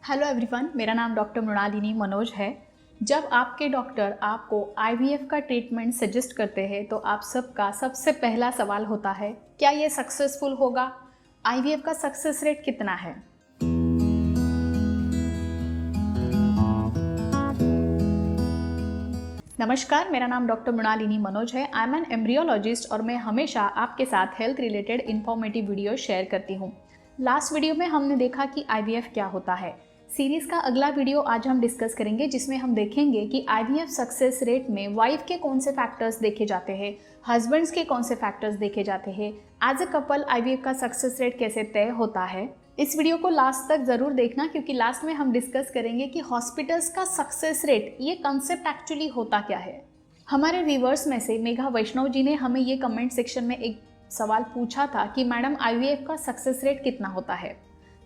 Hello everyone, मेरा नाम doctor Mrinalini Manoj है। जब आपके डॉक्टर आपको आईवीएफ का ट्रीटमेंट सजेस्ट करते हैं तो आप सबका सबसे पहला सवाल होता है, क्या ये सक्सेसफुल होगा? आईवीएफ का सक्सेस रेट कितना है? नमस्कार, मेरा नाम डॉक्टर मृणालिनी मनोज है। आई एम एन एम्ब्रियोलॉजिस्ट और मैं हमेशा आपके साथ health related informative video share करती हूँ। लास्ट वीडियो में हमने देखा कि आईवीएफ क्या होता है। सीरीज का अगला वीडियो आज हम डिस्कस करेंगे, जिसमें हम देखेंगे कि आईवीएफ सक्सेस रेट में वाइफ के कौन से फैक्टर्स देखे जाते हैं, हस्बैंड्स के कौन से फैक्टर्स देखे जाते हैं, एज अ कपल आईवीएफ का सक्सेस रेट कैसे तय होता है। इस वीडियो को लास्ट तक ज़रूर देखना, क्योंकि लास्ट में हम डिस्कस करेंगे कि हॉस्पिटल्स का सक्सेस रेट, ये कंसेप्ट एक्चुअली होता क्या है। हमारे व्यूवर्स में से मेघा वैष्णव जी ने हमें ये कमेंट सेक्शन में एक सवाल पूछा था कि मैडम आईवीएफ का सक्सेस रेट कितना होता है।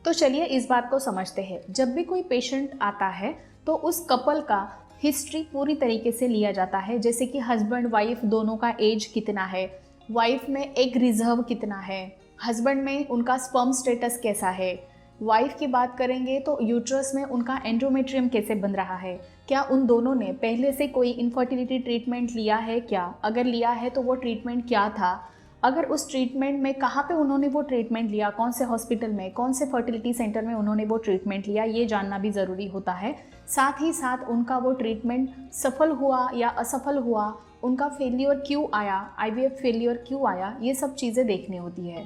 तो चलिए इस बात को समझते हैं। जब भी कोई पेशेंट आता है तो उस कपल का हिस्ट्री पूरी तरीके से लिया जाता है, जैसे कि हस्बैंड वाइफ दोनों का एज कितना है, वाइफ में एग रिजर्व कितना है, हस्बैंड में उनका स्पर्म स्टेटस कैसा है। वाइफ की बात करेंगे तो यूट्रस में उनका एंडोमेट्रियम कैसे बन रहा है, क्या उन दोनों ने पहले से कोई इनफर्टिलिटी ट्रीटमेंट लिया है क्या, अगर लिया है तो वो ट्रीटमेंट क्या था, अगर उस ट्रीटमेंट में कहाँ पे उन्होंने वो ट्रीटमेंट लिया, कौन से हॉस्पिटल में, कौन से फर्टिलिटी सेंटर में उन्होंने वो ट्रीटमेंट लिया, ये जानना भी ज़रूरी होता है। साथ ही साथ उनका वो ट्रीटमेंट सफल हुआ या असफल हुआ, उनका फेलियर क्यों आया, आईवीएफ फेलियर क्यों आया, ये सब चीज़ें देखनी होती है।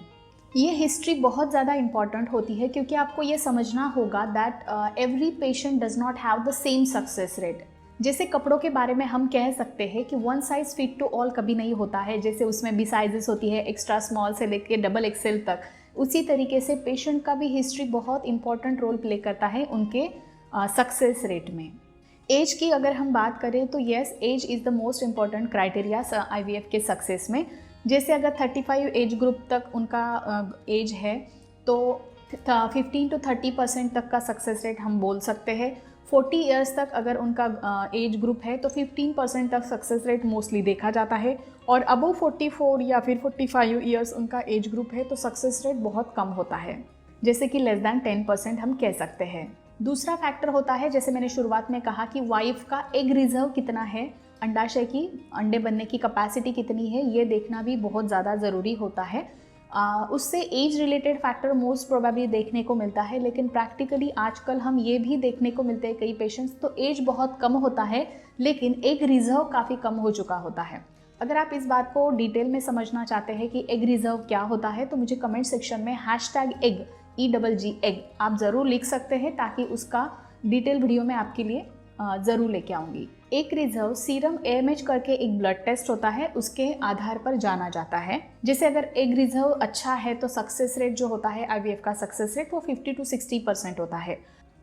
ये हिस्ट्री बहुत ज़्यादा इंपॉर्टेंट होती है, क्योंकि आपको ये समझना होगा that every patient does not have the same success rate. जैसे कपड़ों के बारे में हम कह सकते हैं कि one size fit to all कभी नहीं होता है, जैसे उसमें भी साइजेस होती है, एक्स्ट्रा स्मॉल से लेके डबल एक्सेल तक। उसी तरीके से पेशेंट का भी हिस्ट्री बहुत इंपॉर्टेंट रोल प्ले करता है उनके सक्सेस रेट में। एज की अगर हम बात करें तो yes, age is the most important criteria IVF के सक्सेस में। जैसे अगर 35 एज ग्रुप तक उनका एज है तो 15 to 30% तक का सक्सेस रेट हम बोल सकते हैं। 40 ईयर्स तक अगर उनका एज ग्रुप है तो 15% तक सक्सेस रेट मोस्टली देखा जाता है, और अबव 44 या फिर 45 ईयर्स उनका एज ग्रुप है तो सक्सेस रेट बहुत कम होता है, जैसे कि लेस दैन 10% हम कह सकते हैं। दूसरा फैक्टर होता है, जैसे मैंने शुरुआत में कहा कि वाइफ का एग रिजर्व कितना है, अंडाशय की अंडे बनने की कैपेसिटी कितनी है, ये देखना भी बहुत ज़्यादा ज़रूरी होता है। उससे age related factor most probably देखने को मिलता है, लेकिन प्रैक्टिकली आजकल हम ये भी देखने को मिलते हैं कई पेशेंट्स तो एज बहुत कम होता है लेकिन एग रिजर्व काफ़ी कम हो चुका होता है। अगर आप इस बात को डिटेल में समझना चाहते हैं कि एग रिजर्व क्या होता है तो मुझे कमेंट सेक्शन में #egg EGG एग आप ज़रूर लिख सकते हैं, ताकि उसका डिटेल वीडियो में आपके लिए ज़रूर लेके आऊँगी। एक रिजर्व सीरम AMH करके एक ब्लड टेस्ट होता है, उसके आधार पर जाना जाता है। जैसे अगर एग रिजर्व अच्छा है तो सक्सेस रेट जो होता है आईवीएफ का सक्सेस रेट वो 50 to 60% होता है।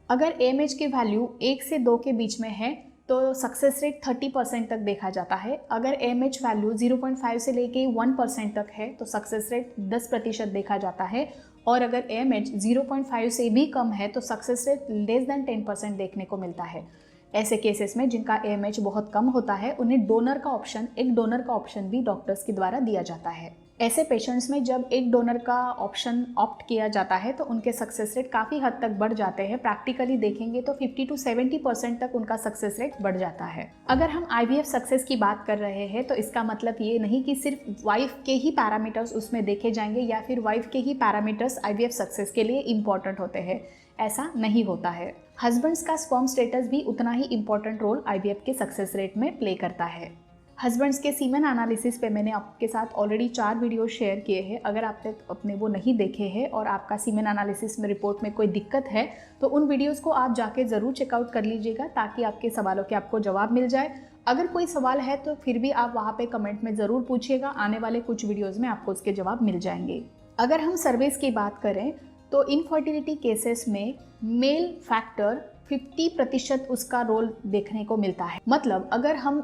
अगर AMH की वैल्यू 1 से 2 के बीच में है तो सक्सेस रेट 30% तक देखा जाता है। अगर AMH वैल्यू 0.5 से लेके 1% तक है तो सक्सेस रेट 10% देखा जाता है, और अगर AMH 0.5 से भी कम है तो सक्सेस रेट लेस दैन 10% देखने को मिलता है। ऐसे केसेस में जिनका AMH बहुत कम होता है उन्हें डोनर का ऑप्शन, एक डोनर का ऑप्शन भी डॉक्टर्स के द्वारा दिया जाता है। ऐसे पेशेंट्स में जब एक डोनर का ऑप्शन ऑप्ट किया जाता है तो उनके सक्सेस रेट काफ़ी हद तक बढ़ जाते हैं। प्रैक्टिकली देखेंगे तो 50 to 70% तक उनका सक्सेस रेट बढ़ जाता है। अगर हम आईवीएफ सक्सेस की बात कर रहे हैं तो इसका मतलब ये नहीं कि सिर्फ वाइफ के ही पैरामीटर्स उसमें देखे जाएंगे या फिर वाइफ के ही पैरामीटर्स आईवीएफ सक्सेस के लिए इंपॉर्टेंट होते हैं, ऐसा नहीं होता है। हस्बैंड्स का स्पर्म स्टेटस भी उतना ही इंपॉर्टेंट रोल आईवीएफ के सक्सेस रेट में प्ले करता है। हस्बैंड्स के सीमेन एनालिसिस पे मैंने आपके साथ ऑलरेडी 4 वीडियो शेयर किए हैं। अगर आपने अपने वो नहीं देखे हैं और आपका सीमेन एनालिसिस में रिपोर्ट में कोई दिक्कत है तो उन वीडियोस को आप जाके ज़रूर चेकआउट कर लीजिएगा, ताकि आपके सवालों के आपको जवाब मिल जाए। अगर कोई सवाल है तो फिर भी आप वहाँ पे कमेंट में ज़रूर पूछिएगा, आने वाले कुछ वीडियोज़ में आपको उसके जवाब मिल जाएंगे। अगर हम सर्वेस की बात करें तो इनफर्टिलिटी केसेस में मेल फैक्टर 50% उसका रोल देखने को मिलता है। मतलब अगर हम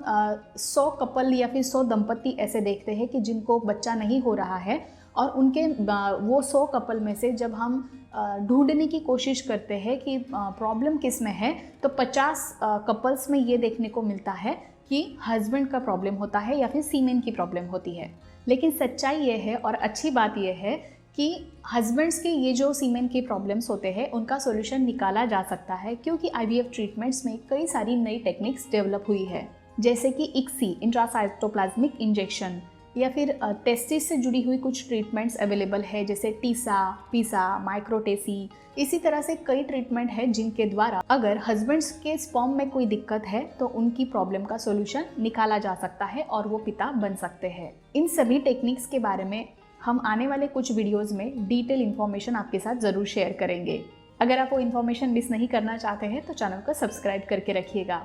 100 कपल या फिर 100 दंपति ऐसे देखते हैं कि जिनको बच्चा नहीं हो रहा है, और उनके वो 100 कपल में से जब हम ढूंढने की कोशिश करते हैं कि प्रॉब्लम किस में है, तो 50 कपल्स में ये देखने को मिलता है कि हस्बैंड का प्रॉब्लम होता है या फिर सीमेन की प्रॉब्लम होती है। लेकिन सच्चाई ये है और अच्छी बात ये है कि हस्बैंड्स के ये जो सीमेन के प्रॉब्लम्स होते हैं उनका सॉल्यूशन निकाला जा सकता है, क्योंकि आईवीएफ ट्रीटमेंट्स में कई सारी नई टेक्निक्स डेवलप हुई है, जैसे कि इक्सी इंट्रासाइटोप्लाज्मिक इंजेक्शन, या फिर टेस्टिस से जुड़ी हुई कुछ ट्रीटमेंट्स अवेलेबल है, जैसे टीसा, पीसा, माइक्रोटेसी। इसी तरह से कई ट्रीटमेंट है जिनके द्वारा अगर हस्बैंड्स के स्पर्म में कोई दिक्कत है तो उनकी प्रॉब्लम का सॉल्यूशन निकाला जा सकता है और वो पिता बन सकते हैं। इन सभी टेक्निक्स के बारे में हम आने वाले कुछ वीडियोस में डिटेल इन्फॉर्मेशन आपके साथ ज़रूर शेयर करेंगे। अगर आप वो इन्फॉर्मेशन मिस नहीं करना चाहते हैं तो चैनल को सब्सक्राइब करके रखिएगा।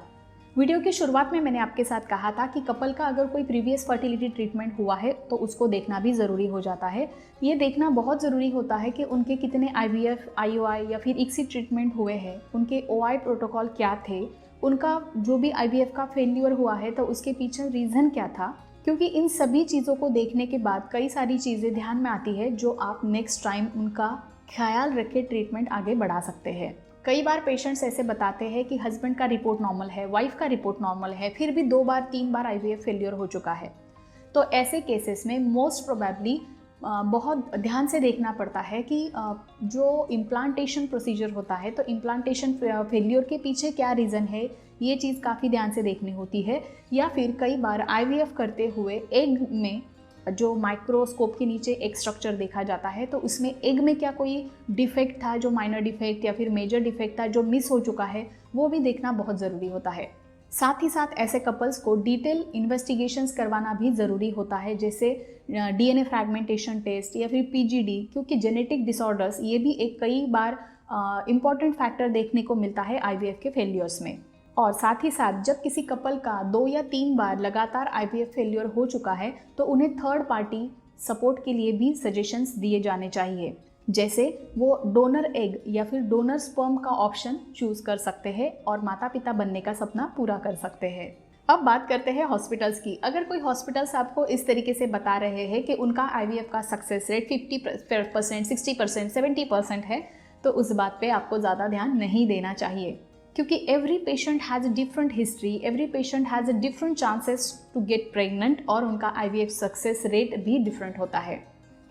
वीडियो की शुरुआत में मैंने आपके साथ कहा था कि कपल का अगर कोई प्रीवियस फर्टिलिटी ट्रीटमेंट हुआ है तो उसको देखना भी ज़रूरी हो जाता है। ये देखना बहुत ज़रूरी होता है कि उनके कितने आईवीएफ, आईओआई या फिर इक्सी ट्रीटमेंट हुए हैं, उनके ओआई प्रोटोकॉल क्या थे, उनका जो भी आईवीएफ का फेल्यूर हुआ है तो उसके पीछे रीज़न क्या था, क्योंकि इन सभी चीज़ों को देखने के बाद कई सारी चीज़ें ध्यान में आती है जो आप नेक्स्ट टाइम उनका ख्याल रख के ट्रीटमेंट आगे बढ़ा सकते हैं। कई बार पेशेंट्स ऐसे बताते हैं कि हस्बैंड का रिपोर्ट नॉर्मल है, वाइफ का रिपोर्ट नॉर्मल है, फिर भी 2 बार 3 बार आईवीएफ फेल्योर हो चुका है। तो ऐसे केसेस में मोस्ट प्रोबेबली बहुत ध्यान से देखना पड़ता है कि जो इम्प्लांटेशन प्रोसीजर होता है तो इम्प्लांटेशन फेल्योर के पीछे क्या रीज़न है, ये चीज़ काफ़ी ध्यान से देखनी होती है। या फिर कई बार आईवीएफ करते हुए एग में जो माइक्रोस्कोप के नीचे एक स्ट्रक्चर देखा जाता है तो उसमें एग में क्या कोई डिफेक्ट था, जो माइनर डिफेक्ट या फिर मेजर डिफेक्ट था जो मिस हो चुका है, वो भी देखना बहुत ज़रूरी होता है। साथ ही साथ ऐसे कपल्स को डिटेल इन्वेस्टिगेशंस करवाना भी ज़रूरी होता है, जैसे डीएनए फ्रैगमेंटेशन टेस्ट या फिर पीजीडी, क्योंकि जेनेटिक डिसऑर्डर्स ये भी एक कई बार इम्पॉर्टेंट फैक्टर देखने को मिलता है आईवीएफ के फेल्योर्स में। और साथ ही साथ जब किसी कपल का 2 या 3 बार लगातार आईवीएफ फेल्योर हो चुका है तो उन्हें थर्ड पार्टी सपोर्ट के लिए भी सजेशंस दिए जाने चाहिए, जैसे वो डोनर एग या फिर डोनर स्पर्म का ऑप्शन चूज़ कर सकते हैं और माता पिता बनने का सपना पूरा कर सकते हैं। अब बात करते हैं हॉस्पिटल्स की। अगर कोई हॉस्पिटल्स आपको इस तरीके से बता रहे हैं कि उनका आईवीएफ का सक्सेस रेट 50%, 60%, 70% है, तो उस बात पे आपको ज़्यादा ध्यान नहीं देना चाहिए, क्योंकि every patient has a different history, every patient has a different chances to get pregnant, और उनका आईवीएफ सक्सेस रेट भी डिफरेंट होता है।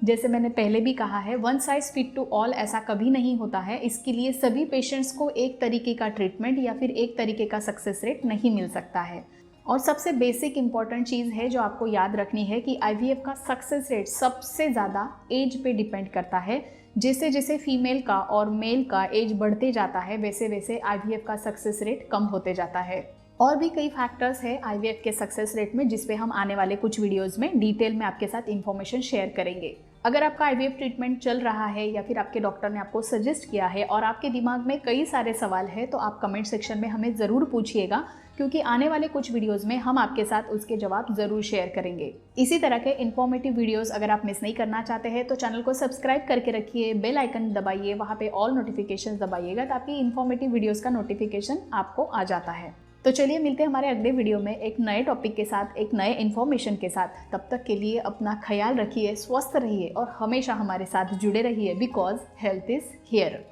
जैसे मैंने पहले भी कहा है, one size fit to all ऐसा कभी नहीं होता है। इसके लिए सभी पेशेंट्स को एक तरीके का ट्रीटमेंट या फिर एक तरीके का सक्सेस रेट नहीं मिल सकता है। और सबसे बेसिक इंपॉर्टेंट चीज़ है जो आपको याद रखनी है कि आईवीएफ का सक्सेस रेट सबसे ज़्यादा एज पे डिपेंड करता है। जैसे जैसे फीमेल का और मेल का एज बढ़ते जाता है वैसे वैसे आईवीएफ का सक्सेस रेट कम होते जाता है। और भी कई फैक्टर्स है आईवीएफ के सक्सेस रेट में, जिस पे हम आने वाले कुछ वीडियोस में डिटेल में आपके साथ इन्फॉर्मेशन शेयर करेंगे। अगर आपका आईवीएफ ट्रीटमेंट चल रहा है या फिर आपके डॉक्टर ने आपको सजेस्ट किया है और आपके दिमाग में कई सारे सवाल है तो आप कमेंट सेक्शन में हमें ज़रूर पूछिएगा, क्योंकि आने वाले कुछ वीडियोस में हम आपके साथ उसके जवाब ज़रूर शेयर करेंगे। इसी तरह के इन्फॉर्मेटिव वीडियोस अगर आप मिस नहीं करना चाहते हैं तो चैनल को सब्सक्राइब करके रखिए, बेल आइकन दबाइए, वहाँ पे ऑल नोटिफिकेशन दबाइएगा ताकि इन्फॉर्मेटिव वीडियोज़ का नोटिफिकेशन आपको आ जाता है। तो चलिए मिलते हैं हमारे अगले वीडियो में एक नए टॉपिक के साथ, एक नए इन्फॉर्मेशन के साथ। तब तक के लिए अपना ख्याल रखिए, स्वस्थ रहिए और हमेशा हमारे साथ जुड़े रहिए, बिकॉज हेल्थ इज़ हियर।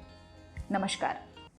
नमस्कार।